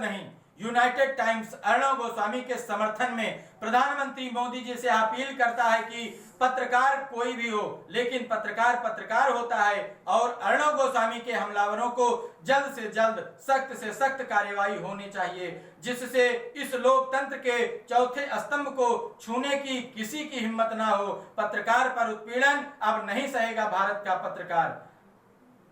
नहीं। United times Arnav Goswami के समर्थन में प्रधानमंत्री मोदी जी से अपील करता है कि पत्रकार कोई भी हो, लेकिन पत्रकार पत्रकार होता है और अर्णव गोस्वामी के हमलावरों को जल्द से जल्द सख्त से सख्त कार्यवाही होनी चाहिए, जिससे इस लोकतंत्र के चौथे स्तंभ को छूने की किसी की हिम्मत ना हो। पत्रकार पर उत्पीड़न अब नहीं सहेगा भारत का पत्रकार।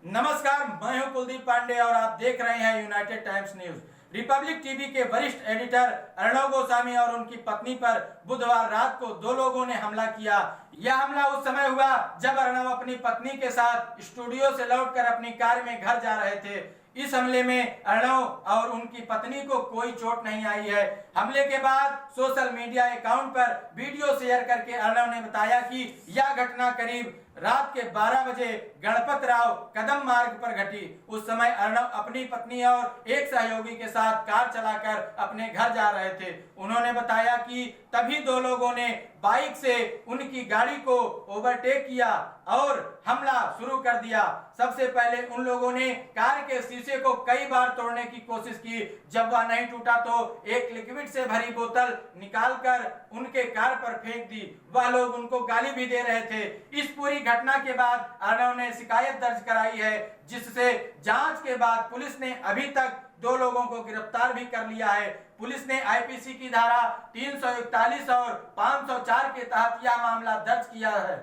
नमस्कार, मैं हूं कुलदीप पांडे और आप देख रहे हैं United times news. Republic TV के वरिष्ठ एडिटर अर्णव गोस्वामी और उनकी पत्नी पर बुधवार रात को दो लोगों ने हमला किया। यह हमला उस समय हुआ जब अर्णव अपनी पत्नी के साथ स्टूडियो से लौटकर अपनी कार में घर जा रहे थे। इस हमले में अर्णव और उनकी पत्नी को कोई चोट नहीं आई है। हमले के बाद सोशल मीडिया अकाउंट पर वीडियो शेयर करके अर्णव ने बताया कि यह घटना करीब रात के 12 बजे गणपत राव कदम मार्ग पर घटी। उस समय अर्णव अपनी पत्नी और एक सहयोगी के साथ कार चलाकर अपने घर जा रहे थे। उन्होंने बताया कि तभी दो लोगों ने बाइक से उनकी गाड़ी को ओवरटेक किया और हमला शुरू कर दिया। सबसे पहले उन लोगों ने कार के शीशे को कई बार तोड़ने की कोशिश की। जब वह नहीं टूटा तो एक लिक्विड से भरी बोतल निकालकर उनके कार पर फेंक दी। वह लोग उनको गाली भी दे रहे थे। इस पूरी घटना के बाद अर्णव ने शिकायत दर्ज कराई है, जिससे जांच के बाद पुलिस ने अभी तक दो लोगों को गिरफ्तार भी कर लिया है। पुलिस ने आईपीसी की धारा 341 और 504 के तहत यह मामला दर्ज किया है।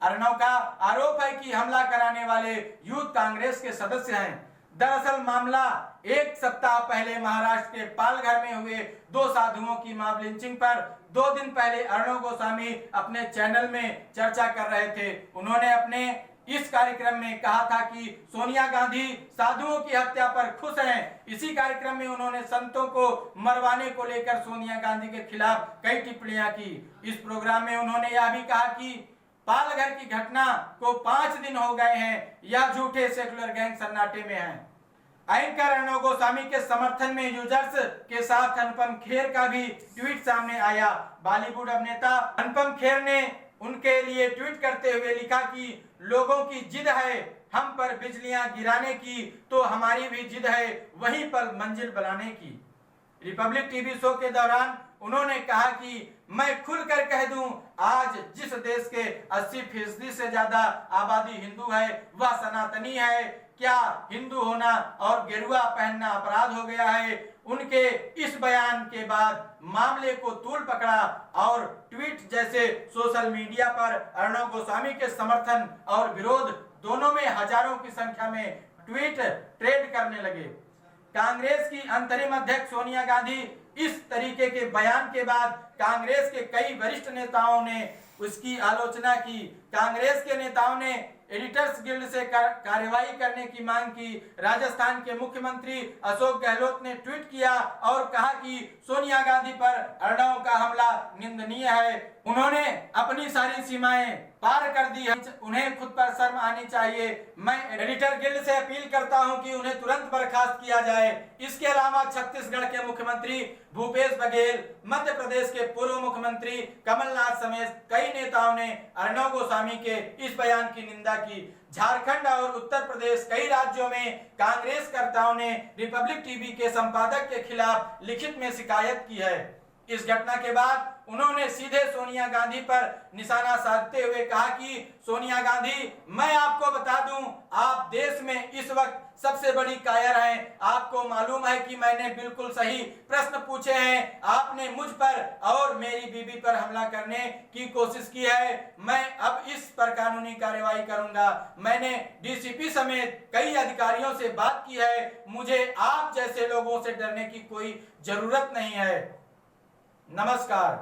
अर्णव का आरोप है कि हमला कराने वाले यूथ कांग्रेस के सदस्य हैं। दरअसल मामला एक सप्ताह पहले महाराष्ट्र के पालघर में हुए दो साधुओं की मॉब लिंचिंग पर 2 दिन पहले अर्णव गोस्वामी अपने चैनल में चर्चा कर रहे थे। उन्होंने अपने इस कार्यक्रम में कहा था कि सोनिया गांधी साधुओं की हत्या पर खुश हैं। इसी कार्यक्रम में उन्होंने संतों को मरवाने को लेकर सोनिया गांधी के खिलाफ कई टिप्पणियां की। इस प्रोग्राम में उन्होंने यह भी कहा कि पालघर की घटना को 5 दिन हो गए हैं, यह झूठे सेकुलर गैंग सन्नाटे में हैं। एंकर अर्णव गोस्वामी के समर्थन में यूजर्स के साथ अनुपम खेर का भी ट्वीट सामने आया। बॉलीवुड अभिनेता अनुपम खेर ने उनके लिए ट्वीट करते हुए लिखा कि लोगों की जिद है हम पर बिजलियां गिराने की, तो हमारी भी जिद है वहीं पर मंजिल बनाने की। रिपब्लिक टीवी शो के दौरान उन्होंने कहा कि मैं खुलकर कह दूं, आज जिस देश के 80% से ज्यादा आबादी हिंदू है वह सनातनी है। क्या हिंदू होना और गेरुआ पहनना अपराध हो गया है? उनके इस बयान के बाद मामले को तूल पकड़ा और ट्वीट जैसे सोशल मीडिया पर अर्णव गोस्वामी के समर्थन और विरोध दोनों में हजारों की संख्या में ट्वीट ट्रेड करने लगे। कांग्रेस की अंतरिम अध्यक्ष सोनिया गांधी इस तरीके के बयान के बाद कांग्रेस के कई वरिष्ठ नेताओं ने उसकी आलोचना की। कांग्रेस के नेताओं ने एडिटर्स गिल्ड से कार्रवाई करने की मांग की। राजस्थान के मुख्यमंत्री अशोक गहलोत ने ट्वीट किया और कहा कि सोनिया गांधी पर अर्णव का हमला निंदनीय है। उन्होंने अपनी सारी सीमाएं पार कर दी है, उन्हें खुद पर शर्म आनी चाहिए। मैं एडिटर गिल्ड से अपील करता हूं कि उन्हें तुरंत बर्खास्त किया जाए। इसके अलावा छत्तीसगढ़ के मुख्यमंत्री भूपेश बघेल, मध्य प्रदेश के पूर्व मुख्यमंत्री कमलनाथ समेत कई नेताओं ने अर्णव गोस्वामी के इस बयान की निंदा की। झारखंड और उत्तर प्रदेश कई राज्यों में कांग्रेस कर्ताओं ने रिपब्लिक टीवी के संपादक के खिलाफ लिखित में शिकायत की है। इस घटना के बाद उन्होंने सीधे सोनिया गांधी पर निशाना साधते हुए कहा कि सोनिया गांधी, मैं आपको बता दूं, आप देश में इस वक्त सबसे बड़ी कायर हैं। आपको मालूम है कि मैंने बिल्कुल सही प्रश्न पूछे हैं। आपने मुझ पर और मेरी बीबी पर हमला करने की कोशिश की है। मैं अब इस पर कानूनी कार्रवाई करूंगा। मैंने डीसीपी समेत कई अधिकारियों से बात की है। मुझे आप जैसे लोगों से डरने की कोई जरूरत नहीं है। नमस्कार।